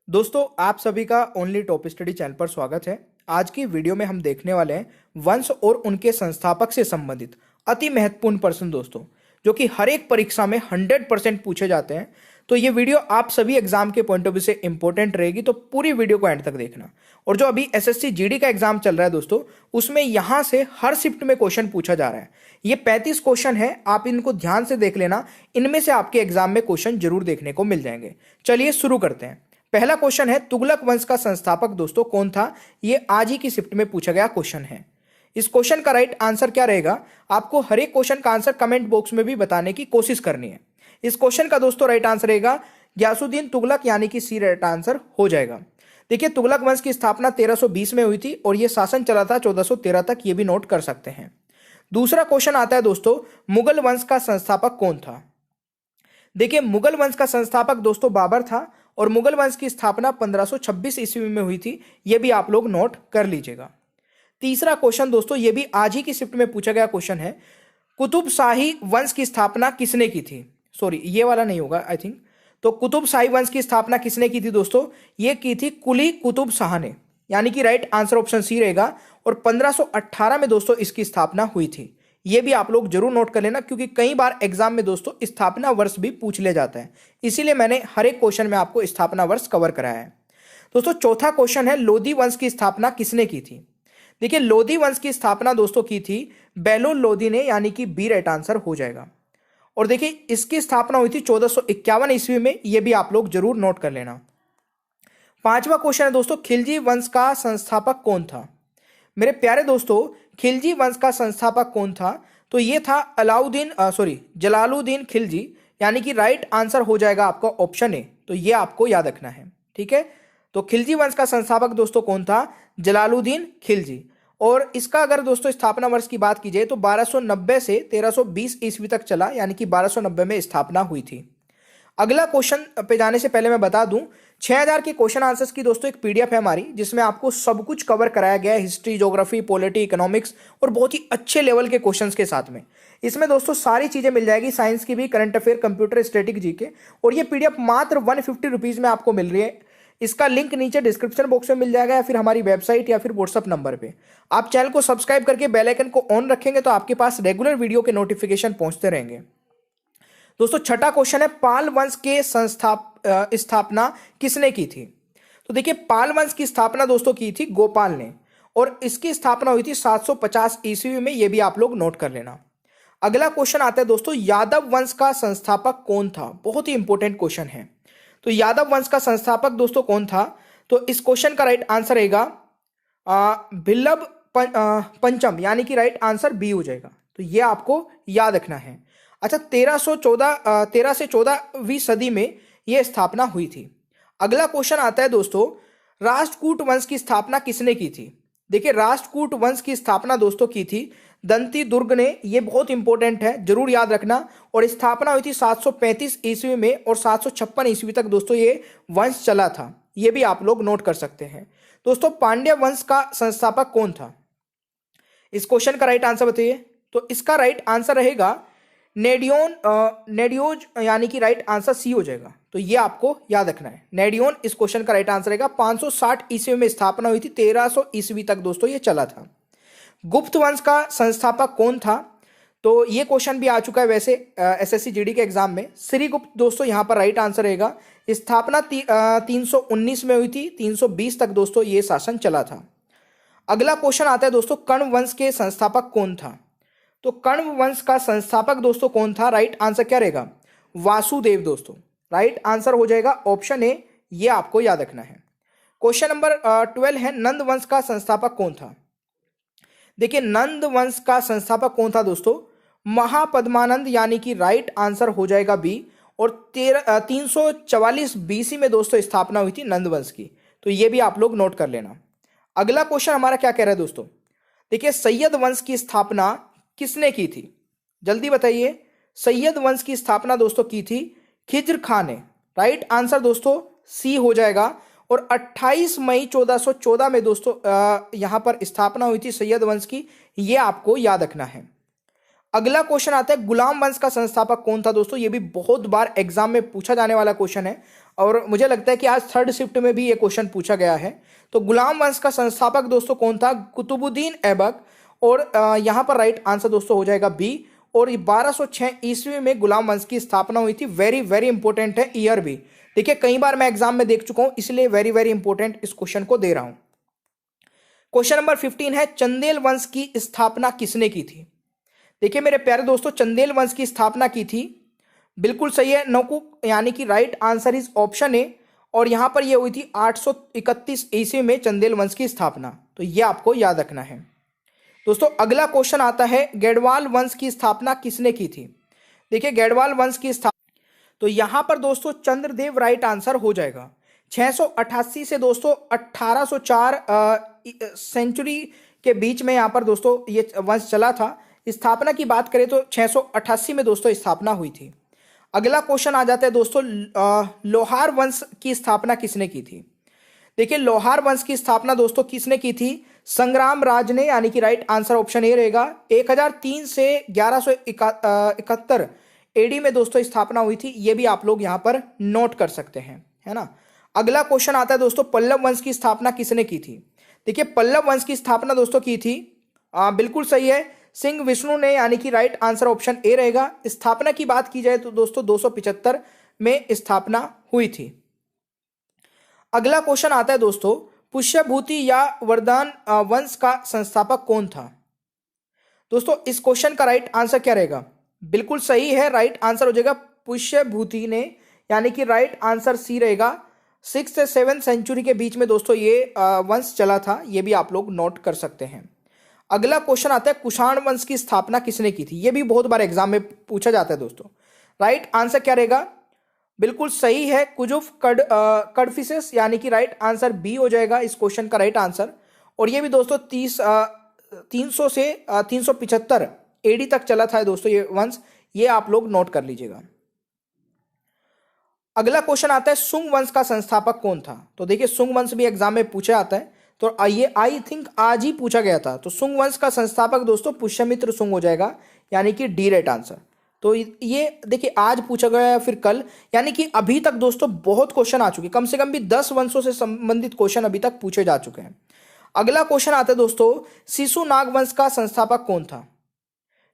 दोस्तों आप सभी का ओनली टॉप स्टडी चैनल पर स्वागत है। आज की वीडियो में हम देखने वाले हैं वंश और उनके संस्थापक से संबंधित अति महत्वपूर्ण प्रश्न दोस्तों, जो कि हर एक परीक्षा में 100% पूछे जाते हैं। तो ये वीडियो आप सभी एग्जाम के पॉइंट ऑफ व्यू से इंपॉर्टेंट रहेगी, तो पूरी वीडियो को एंड तक देखना। और जो अभी एसएससी जीडी का एग्जाम चल रहा है दोस्तों, उसमें यहाँ से हर शिफ्ट में क्वेश्चन पूछा जा रहा है। ये 35 क्वेश्चन है, आप इनको ध्यान से देख लेना। इनमें से आपके एग्जाम में क्वेश्चन जरूर देखने को मिल जाएंगे। चलिए शुरू करते हैं। पहला क्वेश्चन है, तुगलक वंश का संस्थापक दोस्तों कौन था? ये आज ही की शिफ्ट में पूछा गया क्वेश्चन है। इस क्वेश्चन का राइट आंसर क्या रहेगा? आपको हर एक क्वेश्चन का आंसर कमेंट बॉक्स में भी बताने की कोशिश करनी है। इस क्वेश्चन का दोस्तों राइट आंसर रहेगा गयासुद्दीन तुगलक, यानी कि सी राइट आंसर हो जाएगा। देखिए, तुगलक वंश की स्थापना 1320 में हुई थी और यह शासन चला था 1413 तक, ये भी नोट कर सकते हैं। दूसरा क्वेश्चन आता है दोस्तों, मुगल वंश का संस्थापक कौन था? देखिए, मुगल वंश का संस्थापक दोस्तों बाबर था और मुगल वंश की स्थापना 1526 ईस्वी में हुई थी। यह भी आप लोग नोट कर लीजिएगा। तीसरा क्वेश्चन दोस्तों, यह भी आज ही की शिफ्ट में पूछा गया क्वेश्चन है, कुतुब शाही वंश की स्थापना किसने की थी? सॉरी, ये वाला नहीं होगा आई थिंक। तो कुतुब शाही वंश की स्थापना किसने की थी दोस्तों? ये की थी कुली कुतुब शाह ने, यानी कि राइट आंसर ऑप्शन सी रहेगा। और 1518 में दोस्तों इसकी स्थापना हुई थी। ये भी आप लोग जरूर नोट कर लेना, क्योंकि कई बार एग्जाम में दोस्तों स्थापना वर्ष भी पूछ लिया जाता है, इसीलिए मैंने हर एक क्वेश्चन में आपको स्थापना वर्ष कवर कराया है। दोस्तों चौथा क्वेश्चन है, लोधी वंश की स्थापना किसने की थी? देखिए, लोधी वंश की स्थापना दोस्तों की थी बेलोन लोधी ने, यानी कि बी राइट आंसर हो जाएगा। और देखिए, इसकी स्थापना हुई थी 1451 ईस्वी में, यह भी आप लोग जरूर नोट कर लेना। पांचवा क्वेश्चन है दोस्तों, खिलजी वंश का संस्थापक कौन था? मेरे प्यारे दोस्तों, खिलजी वंश का संस्थापक कौन था? तो ये था जलालुद्दीन खिलजी, यानी कि राइट आंसर हो जाएगा आपका ऑप्शन ए। तो ये आपको याद रखना है, ठीक है। तो खिलजी वंश का संस्थापक दोस्तों कौन था? जलालुद्दीन खिलजी। और इसका अगर दोस्तों स्थापना वर्ष की बात की जाए तो 1290 से 1320 ईस्वी तक चला, यानी कि 1290 में स्थापना हुई थी। अगला क्वेश्चन पे जाने से पहले मैं बता दूं, 6000 के क्वेश्चन आंसर्स की दोस्तों एक पीडीएफ है हमारी, जिसमें आपको सब कुछ कवर कराया गया है, हिस्ट्री, ज्योग्राफी, पॉलिटी, इकोनॉमिक्स, और बहुत ही अच्छे लेवल के क्वेश्चंस के साथ में। इसमें दोस्तों सारी चीजें मिल जाएगी, साइंस की भी, current affair, computer, static, GK. और ये पीडीएफ मात्र 150 रुपीज में आपको मिल रही है। इसका लिंक नीचे डिस्क्रिप्शन बॉक्स में मिल जाएगा, या फिर हमारी वेबसाइट या फिर व्हाट्सअप नंबर पे। आप चैनल को सब्सक्राइब करके बेल आइकन को ऑन रखेंगे तो आपके पास रेगुलर वीडियो के नोटिफिकेशन पहुंचते रहेंगे। दोस्तों छठा क्वेश्चन है, पाल वंश के स्थापना किसने की थी? तो देखिए, पाल वंश की स्थापना दोस्तों की थी गोपाल ने, और इसकी स्थापना हुई थी 750 ईस्वी में, यह भी आप लोग नोट कर लेना। अगला क्वेश्चन आता है दोस्तों, यादव वंश का संस्थापक कौन था? बहुत ही इंपॉर्टेंट क्वेश्चन है। तो यादव वंश का संस्थापक दोस्तों कौन था? तो इस क्वेश्चन का राइट आंसर रहेगा भिल्लभ पंचम, यानी कि राइट आंसर बी हो जाएगा। तो यह आपको याद रखना है। अच्छा, 13 से 14वीं सदी में यह स्थापना हुई थी। अगला क्वेश्चन आता है दोस्तों, राष्ट्रकूट वंश की स्थापना किसने की थी? देखिए, राष्ट्रकूट वंश की स्थापना दोस्तों की थी दंती दुर्ग ने। यह बहुत इंपॉर्टेंट है, जरूर याद रखना। और स्थापना हुई थी 735 ईस्वी में, और 756 ईस्वी तक दोस्तों ये वंश चला था। यह भी आप लोग नोट कर सकते हैं। दोस्तों पांड्य वंश का संस्थापक कौन था? इस क्वेश्चन का राइट आंसर बताइए। तो इसका राइट आंसर रहेगा नेडियोज, यानी कि राइट आंसर सी हो जाएगा। तो ये आपको याद रखना है, नेडियोन इस क्वेश्चन का राइट आंसर रहेगा। 560 ईस्वी में स्थापना हुई थी, 1300 ईस्वी तक दोस्तों ये चला था। गुप्त वंश का संस्थापक कौन था? तो ये क्वेश्चन भी आ चुका है वैसे एसएससी जीडी के एग्जाम में। श्रीगुप्त दोस्तों यहाँ पर राइट आंसर रहेगा। स्थापना 319 में हुई थी, 320 तक दोस्तों ये शासन चला था। अगला क्वेश्चन आता है दोस्तों, कर्ण वंश के संस्थापक कौन था? तो कर्ण वंश का संस्थापक दोस्तों कौन था? राइट आंसर क्या रहेगा? वासुदेव दोस्तों, राइट आंसर हो जाएगा ऑप्शन ए। ये आपको याद रखना है। क्वेश्चन नंबर 12 है, नंद वंश का संस्थापक कौन था? देखिए, नंद वंश का संस्थापक कौन था दोस्तों? महापद्मानंद, यानी कि राइट आंसर हो जाएगा बी। और 344 बीसी में दोस्तों स्थापना हुई थी नंद वंश की। तो ये भी आप लोग नोट कर लेना। अगला क्वेश्चन हमारा क्या कह रहा है दोस्तों? देखिए, सैयद वंश की स्थापना किसने की थी? जल्दी बताइए। सैयद वंश की स्थापना दोस्तों की थी खिज्र खान ने। राइट आंसर दोस्तों सी हो जाएगा। और 28 मई 1414 में दोस्तों यहां पर स्थापना हुई थी सैयद वंश की। यह आपको याद रखना है। अगला क्वेश्चन आता है, गुलाम वंश का संस्थापक कौन था दोस्तों? ये भी बहुत बार एग्जाम में पूछा जाने वाला क्वेश्चन है। और मुझे लगता है कि आज थर्ड शिफ्ट में भी ये क्वेश्चन पूछा गया है। तो गुलाम वंश का संस्थापक दोस्तों कौन था? कुतुबुद्दीन ऐबक। और यहाँ पर राइट आंसर दोस्तों हो जाएगा बी। और 1206 ईस्वी में गुलाम वंश की स्थापना हुई थी। वेरी वेरी इंपॉर्टेंट है ईयर भी। देखिए कई बार मैं एग्जाम में देख चुका हूं, इसलिए वेरी वेरी इंपॉर्टेंट इस क्वेश्चन को दे रहा हूं। क्वेश्चन नंबर 15 है, चंदेल वंश की स्थापना किसने की थी? देखिए मेरे प्यारे दोस्तों, चंदेल वंश की स्थापना की थी, बिल्कुल सही है, नौकुक, यानी कि right answer is option A. और यहां पर यह हुई थी 831 ईस्वी में चंदेल वंश की स्थापना। तो यह आपको याद रखना है दोस्तों। अगला क्वेश्चन आता है, गढ़वाल वंश की स्थापना किसने की थी? देखिए गढ़वाल वंश की स्थापना, तो यहां पर दोस्तों चंद्रदेव राइट आंसर हो जाएगा। 688 से दोस्तों 1804 सेंचुरी के बीच में यहां पर दोस्तों ये वंश चला था। स्थापना की बात करें तो 688 में दोस्तों स्थापना हुई थी। अगला क्वेश्चन आ जाता है दोस्तों, लोहार वंश की स्थापना किसने की थी? देखिए लोहार वंश की स्थापना दोस्तों किसने की थी? संग्राम राज ने, यानी कि राइट आंसर ऑप्शन ए रहेगा। 1003 से 1171 एडी में दोस्तों स्थापना हुई थी। ये भी आप लोग यहां पर नोट कर सकते हैं, है ना। अगला क्वेश्चन आता है दोस्तों, पल्लव वंश की स्थापना किसने की थी? देखिए पल्लव वंश की स्थापना दोस्तों की थी, बिल्कुल सही है, सिंह विष्णु ने, यानी कि राइट आंसर ऑप्शन ए रहेगा। स्थापना की बात की जाए तो दोस्तों 275 में स्थापना हुई थी। अगला क्वेश्चन आता है दोस्तों, पुष्यभूति या वरदान वंश का संस्थापक कौन था? दोस्तों इस क्वेश्चन का राइट आंसर क्या रहेगा? बिल्कुल सही है, राइट आंसर हो जाएगा पुष्यभूति ने, यानी कि राइट आंसर सी रहेगा। 6 से 7 सेंचुरी के बीच में दोस्तों ये वंश चला था। ये भी आप लोग नोट कर सकते हैं। अगला क्वेश्चन आता है, कुषाण वंश की स्थापना किसने की थी? ये भी बहुत बार एग्जाम में पूछा जाता है दोस्तों। राइट आंसर क्या रहेगा? बिल्कुल सही है, कुजुफ कड़फिसेस, यानी कि राइट आंसर बी हो जाएगा इस क्वेश्चन का राइट आंसर। और ये भी दोस्तों 300 से 375 एडी तक चला था दोस्तों ये वंश। ये आप लोग नोट कर लीजिएगा। अगला क्वेश्चन आता है, सुंग वंश का संस्थापक कौन था? तो देखिए सुंग वंश भी एग्जाम में पूछा आता है, तो ये आई थिंक आज ही पूछा गया था। तो सुंग वंश का संस्थापक दोस्तों पुष्यमित्र सुंग हो जाएगा, यानी कि डी राइट आंसर। तो ये देखिए आज पूछा गया है, फिर कल, यानी कि अभी तक दोस्तों बहुत क्वेश्चन आ चुके, कम से कम भी 10 वंशों से संबंधित क्वेश्चन अभी तक पूछे जा चुके हैं। अगला क्वेश्चन आता है दोस्तों, शिशुनाग वंश का संस्थापक कौन था?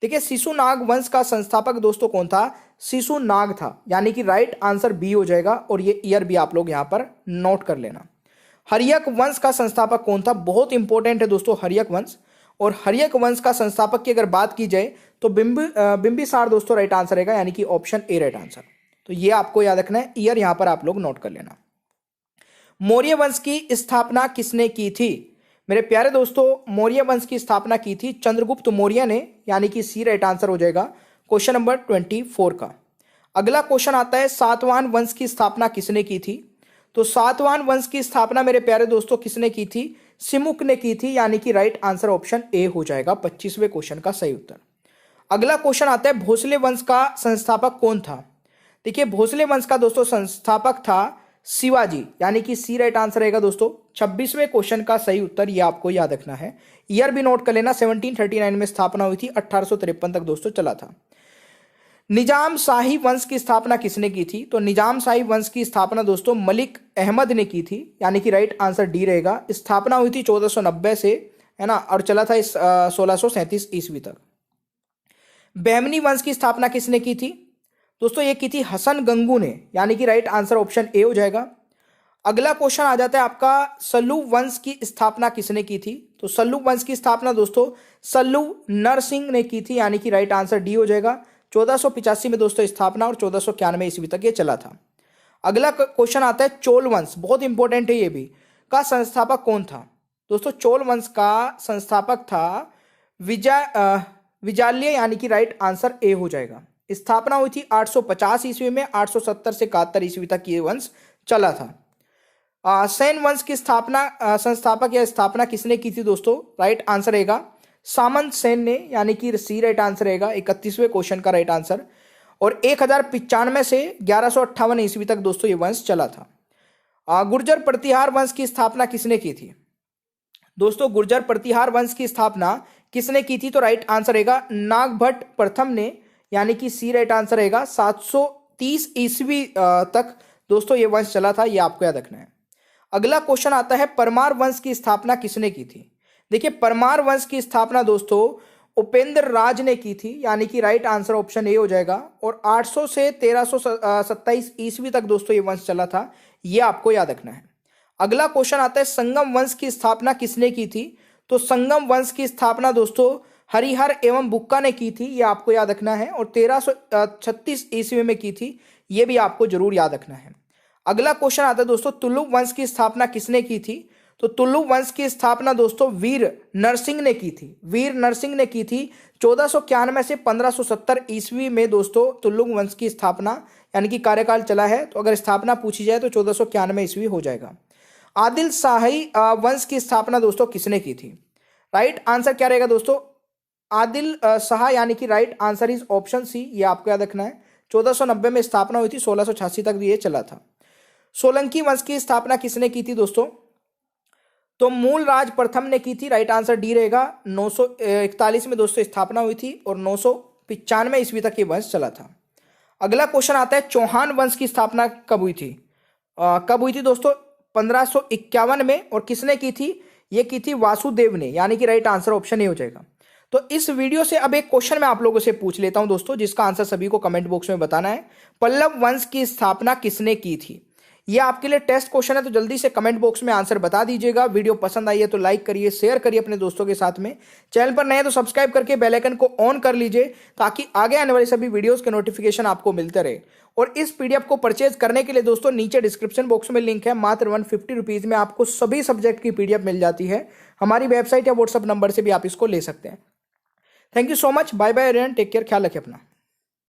देखिए शिशुनाग वंश का संस्थापक दोस्तों कौन था? शिशुनाग था, यानी कि राइट आंसर बी हो जाएगा। और ये ईयर भी आप लोग यहां पर नोट कर लेना। हर्यक वंश का संस्थापक कौन था? बहुत इंपॉर्टेंट है दोस्तों हर्यक वंश। और हर्यक वंश का संस्थापक की अगर बात की जाए तो बिंबिसार दोस्तों राइट आंसर रहेगा, यानी कि ऑप्शन ए राइट आंसर। तो ये आपको याद रखना है, ईयर यहां पर आप लोग नोट कर लेना। मौर्य वंश की स्थापना किसने की थी? मेरे प्यारे दोस्तों, मौर्य वंश की स्थापना की थी चंद्रगुप्त मौर्य ने, यानी कि सी राइट आंसर हो जाएगा क्वेश्चन नंबर 24 का। अगला क्वेश्चन आता है, सातवाहन वंश की स्थापना किसने की थी? तो सातवाहन वंश की स्थापना मेरे प्यारे दोस्तों किसने की थी? सिमुक ने की थी, यानी कि राइट आंसर ऑप्शन ए हो जाएगा 25वें क्वेश्चन का सही उत्तर। अगला क्वेश्चन आता है, भोसले वंश का संस्थापक कौन था? देखिए भोसले वंश का दोस्तों संस्थापक था शिवाजी, यानी कि सी राइट आंसर रहेगा दोस्तों 26वें क्वेश्चन का सही उत्तर। ये आपको याद रखना है, ईयर भी नोट कर लेना। 1739 में स्थापना हुई थी, 1853 तक दोस्तों चला था। निजाम शाही वंश की स्थापना किसने की थी? तो निजाम शाही वंश की स्थापना दोस्तों मलिक अहमद ने की थी, यानी कि राइट आंसर डी रहेगा। स्थापना हुई थी 1490 से, है ना, और चला था इस 1637 ईस्वी तक। बहमनी वंश की स्थापना किसने की थी? दोस्तों ये की थी हसन गंगू ने, यानी कि राइट आंसर ऑप्शन ए हो जाएगा। अगला क्वेश्चन आ जाता है आपका, सल्लू वंश की स्थापना किसने की थी? तो सल्लू वंश की स्थापना दोस्तों सल्लू नरसिंह ने की थी, यानी कि राइट आंसर डी हो जाएगा। 1485 में दोस्तों स्थापना और 1491 ईस्वी तक ये चला था। अगला क्वेश्चन आता है, चोल वंश, बहुत इंपॉर्टेंट है ये भी, का संस्थापक कौन था? दोस्तों चोल वंश का संस्थापक था विजाल्य, यानी कि राइट आंसर ए हो जाएगा। स्थापना हुई थी 850 ईस्वी में, 870 से 71 ईस्वी तक ये वंश चला था। सेन वंश की स्थापना संस्थापक या स्थापना किसने की थी दोस्तों? राइट आंसर रहेगा सामंत सेन ने, यानी कि सी राइट आंसर रहेगा 31वें क्वेश्चन का राइट आंसर। और 1095 से 1158 ईस्वी तक दोस्तों ये वंश चला था। गुर्जर प्रतिहार वंश की स्थापना किसने की थी? दोस्तों गुर्जर प्रतिहार वंश की स्थापना किसने की थी? तो राइट आंसर रहेगा नागभट्ट प्रथम ने, यानी कि सी राइट आंसर रहेगा 730 ईस्वी तक दोस्तों ये वंश चला था, ये आपको याद रखना है। अगला क्वेश्चन आता है, परमार वंश की स्थापना किसने की थी? देखिए, परमार वंश की स्थापना दोस्तों उपेंद्र राज ने की थी, यानी कि राइट आंसर ऑप्शन ए हो जाएगा। और 800 से 1327 ईस्वी तक दोस्तों ये वंश चला था, ये आपको याद रखना है। अगला क्वेश्चन आता है, संगम वंश की स्थापना किसने की थी? तो संगम वंश की स्थापना दोस्तों हरिहर एवं बुक्का ने की थी, ये आपको याद रखना है। और 1336 ईस्वी में की थी, ये भी आपको जरूर याद रखना है। अगला क्वेश्चन आता है दोस्तों, तुलुक वंश की स्थापना किसने की थी? तो तुलुक वंश की स्थापना दोस्तों वीर नरसिंह ने की थी। वीर नरसिंह ने की थी 1491 से 1570 ईस्वी में दोस्तों तुलुक वंश की स्थापना, यानी कि कार्यकाल चला है। तो अगर स्थापना पूछी जाए तो 1491 ईस्वी हो जाएगा। आदिल शाही वंश की स्थापना दोस्तों किसने की थी? राइट आंसर क्या रहेगा दोस्तों? आदिल शाह, यानी कि right answer is option C, ये आपको याद रखना है। 1490 में स्थापना हुई थी, 1686 तक ये चला था। सोलंकी वंश की स्थापना किसने की थी दोस्तों? तो मूलराज प्रथम ने की थी, राइट आंसर डी रहेगा। 941 में दोस्तों स्थापना हुई थी और 995 ईस्वी तक ये वंश चला था। अगला क्वेश्चन आता है, चौहान वंश की स्थापना कब हुई थी? कब हुई थी दोस्तों? 1551 में। और किसने की थी? ये की थी वासुदेव ने, यानी कि राइट आंसर ऑप्शन ए हो जाएगा। तो इस वीडियो से अब एक क्वेश्चन मैं आप लोगों से पूछ लेता हूं दोस्तों, जिसका आंसर सभी को कमेंट बॉक्स में बताना है। पल्लव वंश की स्थापना किसने की थी? ये आपके लिए टेस्ट क्वेश्चन है, तो जल्दी से कमेंट बॉक्स में आंसर बता दीजिएगा। वीडियो पसंद आई है तो लाइक करिए, शेयर करिए अपने दोस्तों के साथ में। चैनल पर नए हैं तो सब्सक्राइब करके बेल आइकन को ऑन कर लीजिए, ताकि आगे आने वाले सभी वीडियोस के नोटिफिकेशन आपको मिलते रहे। और इस पीडीएफ को परचेज करने के लिए दोस्तों नीचे डिस्क्रिप्शन बॉक्स में लिंक है, मात्र 150 रुपीज में आपको सभी सब्जेक्ट की पीडीएफ मिल जाती है। हमारी वेबसाइट या व्हाट्सएप नंबर से भी आप इसको ले सकते हैं। Thank you so much, bye bye everyone, take care, ख्याल रखें अपना।